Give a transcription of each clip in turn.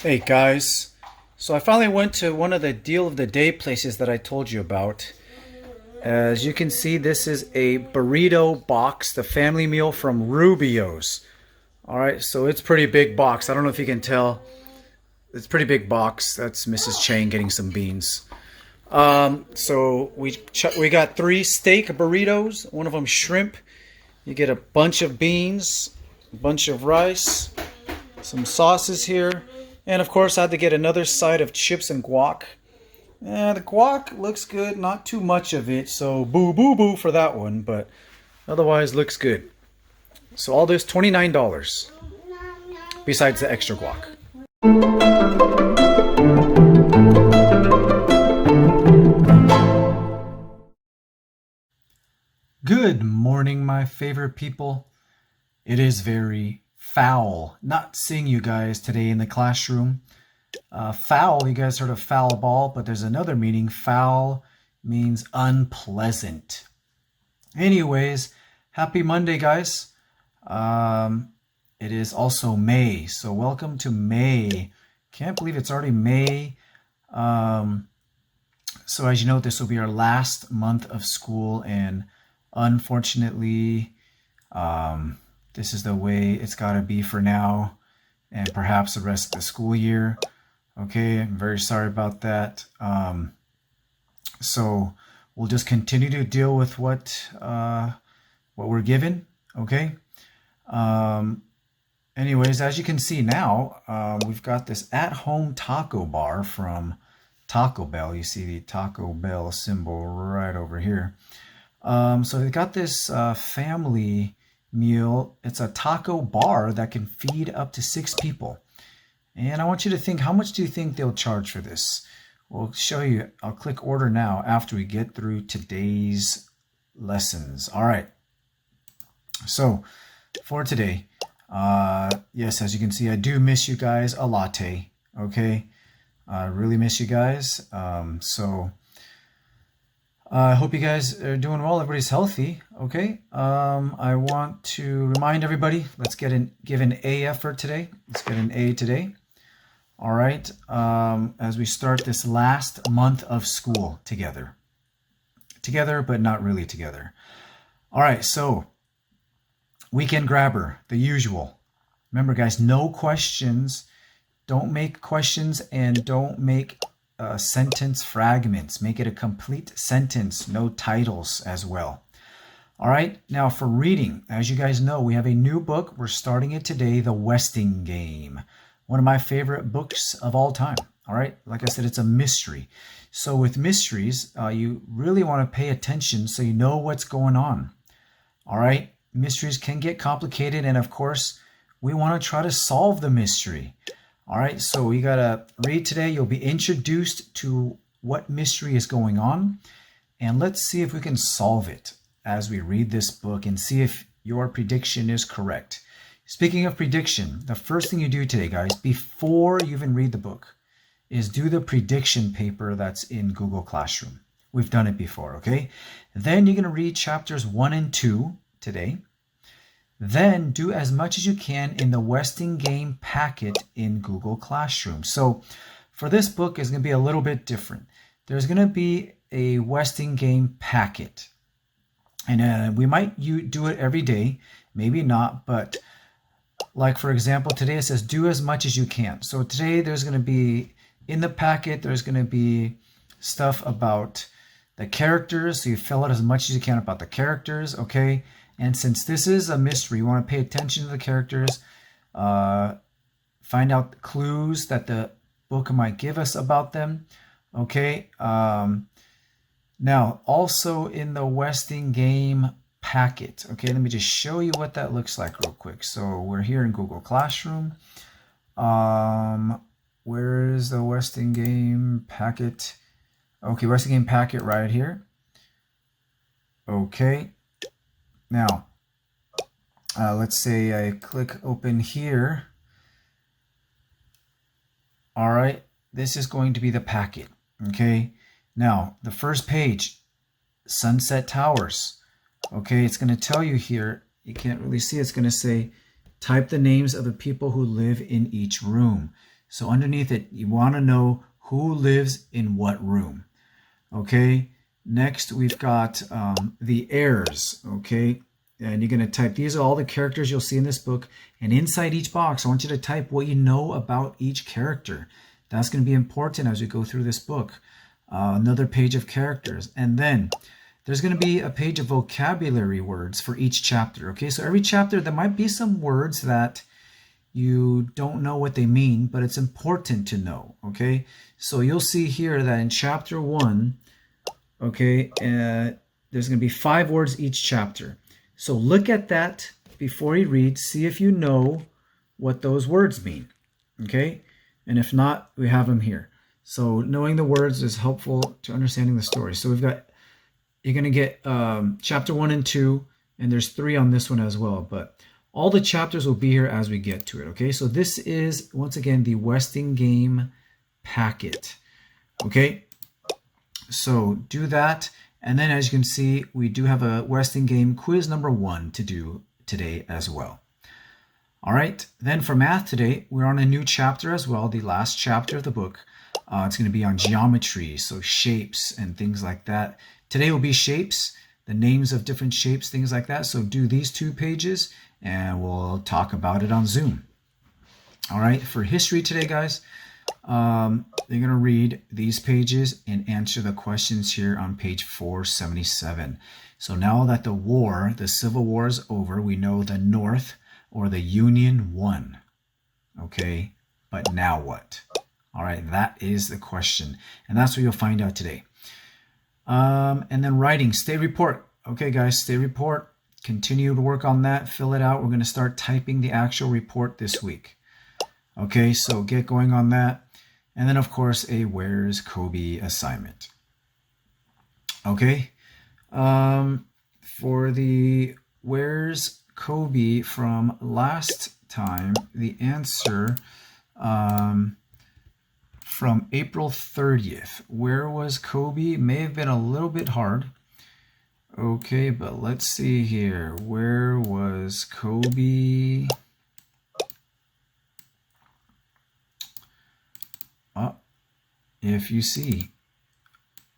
Hey guys, so I finally went to one of the deal of the day places that I told you about. As you can see, this is a burrito box, the family meal from Rubio's. Alright, so it's a pretty big box. I don't know if you can tell. It's a pretty big box. That's Mrs. Chang getting some beans. So we got 3 steak burritos, one of them shrimp. You get a bunch of beans, a bunch of rice, some sauces here. And of course, I had to get another side of chips and guac. The guac looks good, not too much of it, so boo boo boo for that one, but otherwise looks good. So all this $29, besides the extra guac. Good morning, my favorite people. It is very foul not seeing you guys today in the classroom. Foul, you guys heard of foul ball, but there's another meaning. Foul means unpleasant. Anyways, happy Monday, guys. It is also May, so welcome to May. Can't believe it's already May. So as you know, this will be our last month of school, and unfortunately, this is the way it's got to be for now, and perhaps the rest of the school year. Okay, I'm very sorry about that. So we'll just continue to deal with what we're given. Okay. Anyways, as you can see now, we've got this at-home taco bar from Taco Bell. You see the Taco Bell symbol right over here. So they've got this family meal. It's a taco bar that can feed up to 6 people. And I want you to think, how much do you think they'll charge for this? We'll show you. I'll click order now after we get through today's lessons. All right. So for today, yes, as you can see, I do miss you guys a latte. Okay. I really miss you guys. I hope you guys are doing well. Everybody's healthy. Okay. I want to remind everybody, let's give an A effort today. Let's get an A today. All right. As we start this last month of school together. Together, but not really together. All right. So weekend grabber, the usual. Remember, guys, no questions. Don't make questions, and don't make sentence fragments. Make it a complete sentence. No titles as well. All right. Now for reading, as you guys know, we have a new book. We're starting it today, The Westing Game. One of my favorite books of all time. All right. Like I said, it's a mystery. So with mysteries, you really want to pay attention so you know what's going on. All right. Mysteries can get complicated. And of course, we want to try to solve the mystery. All right, so you got to read today. You'll be introduced to what mystery is going on. And let's see if we can solve it as we read this book and see if your prediction is correct. Speaking of prediction, the first thing you do today, guys, before you even read the book, is do the prediction paper that's in Google Classroom. We've done it before, okay? Then you're going to read chapters 1 and 2 today. Then do as much as you can in the Westing Game packet in Google Classroom. So for this book, it's going to be a little bit different. There's going to be a Westing Game packet. And we might do it every day, maybe not, but like for example, today it says do as much as you can. So today there's going to be, in the packet, there's going to be stuff about the characters. So you fill out as much as you can about the characters, okay? And since this is a mystery, you want to pay attention to the characters, find out clues that the book might give us about them. Okay. Now, also in the Westing Game packet. Okay, let me just show you what that looks like real quick. So we're here in Google Classroom. Where is the Westing Game packet? Okay, Westing Game packet right here. Okay. Now, let's say I click open here. All right, this is going to be the packet. Okay, now the first page, Sunset Towers. Okay, it's going to tell you here, you can't really see, it's going to say type the names of the people who live in each room. So underneath it, you want to know who lives in what room. Okay. Next, we've got the heirs. Okay. And you're going to type, these are all the characters you'll see in this book. And inside each box, I want you to type what you know about each character. That's going to be important as we go through this book. Another page of characters. And then there's going to be a page of vocabulary words for each chapter. Okay, so every chapter, there might be some words that you don't know what they mean, but it's important to know. Okay, so you'll see here that in chapter 1, okay, there's going to be 5 words each chapter. So look at that before you read. See if you know what those words mean. Okay, and if not, we have them here. So knowing the words is helpful to understanding the story. So you're going to get chapter 1 and 2, and there's 3 on this one as well. But all the chapters will be here as we get to it. Okay, so this is, once again, the Westing Game packet. Okay, so do that. And then as you can see, we do have a Westing Game quiz number 1 to do today as well. All right, then for math today, we're on a new chapter as well, the last chapter of the book. It's going to be on geometry, so shapes and things like that. Today will be shapes, the names of different shapes, things like that. So do these 2 pages and we'll talk about it on Zoom. All right, for history today, guys, you're going to read these pages and answer the questions here on page 477. So now that the Civil War is over, we know the North or the Union won. Okay, but now what? All right, that is the question. And that's what you'll find out today. And then writing, state report. Okay, guys, state report. Continue to work on that. Fill it out. We're going to start typing the actual report this week. Okay, so get going on that. And then, of course, a Where's Kobe assignment. Okay. For the Where's Kobe from last time, the answer from April 30th. Where was Kobe? May have been a little bit hard. Okay, but let's see here. Where was Kobe? If you see,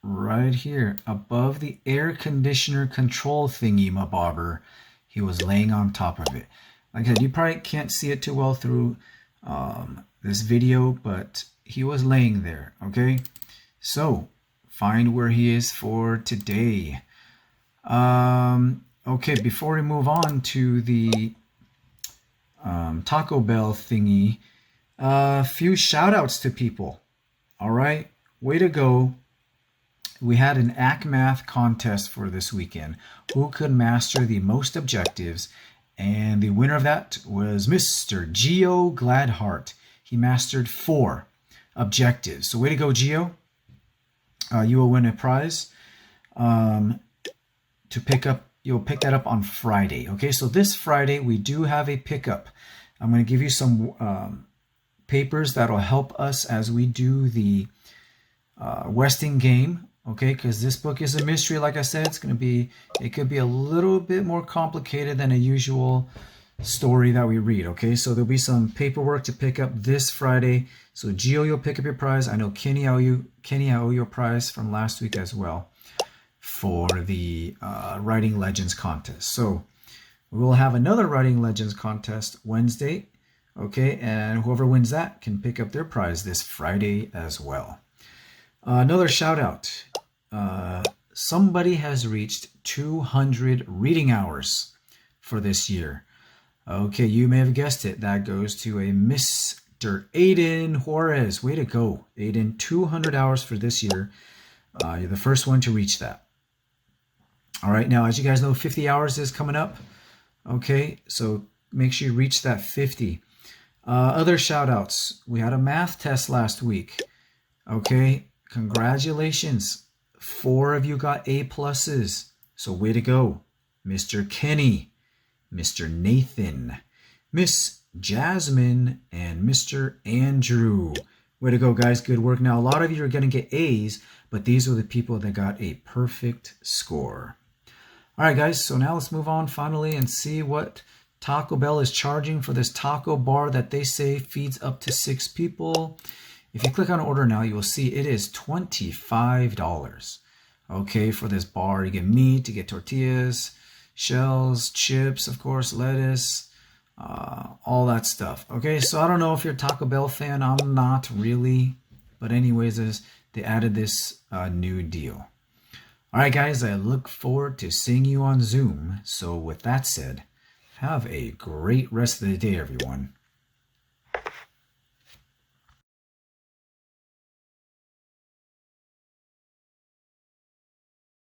right here, above the air conditioner control thingy, my bobber, he was laying on top of it. Like I said, you probably can't see it too well through this video, but he was laying there. Okay, so find where he is for today. Okay, before we move on to the Taco Bell thingy, a few shout outs to people. All right, way to go. We had an AC Math contest for this weekend. Who could master the most objectives? And the winner of that was Mr. Gio Gladheart. He mastered 4 objectives. So way to go, Gio. You will win a prize to pick up. You'll pick that up on Friday. Okay, so this Friday we do have a pickup. I'm going to give you some papers that'll help us as we do the Westing Game. Okay, because this book is a mystery. Like I said, it could be a little bit more complicated than a usual story that we read. Okay, so there'll be some paperwork to pick up this Friday. So Gio, you'll pick up your prize. I know Kenny, I owe you a prize from last week as well for the Writing Legends contest. So we will have another Writing Legends contest Wednesday. Okay, and whoever wins that can pick up their prize this Friday as well. Another shout out. Somebody has reached 200 reading hours for this year. Okay, you may have guessed it. That goes to a Mr. Aiden Juarez. Way to go, Aiden. 200 hours for this year. You're the first one to reach that. All right, now as you guys know, 50 hours is coming up. Okay, so make sure you reach that 50. Other shout outs. We had a math test last week. Okay, congratulations. 4 of you got A pluses. So way to go. Mr. Kenny, Mr. Nathan, Miss Jasmine, and Mr. Andrew. Way to go, guys. Good work. Now, a lot of you are going to get A's, but these are the people that got a perfect score. All right, guys. So now let's move on finally and see what Taco Bell is charging for this taco bar that they say feeds up to 6 people. If you click on order now, you will see it is $25. Okay, for this bar, you get meat, you get tortillas, shells, chips, of course, lettuce, all that stuff. Okay, so I don't know if you're a Taco Bell fan. I'm not really. But anyways, they added this new deal. All right, guys, I look forward to seeing you on Zoom. So with that said, have a great rest of the day, everyone.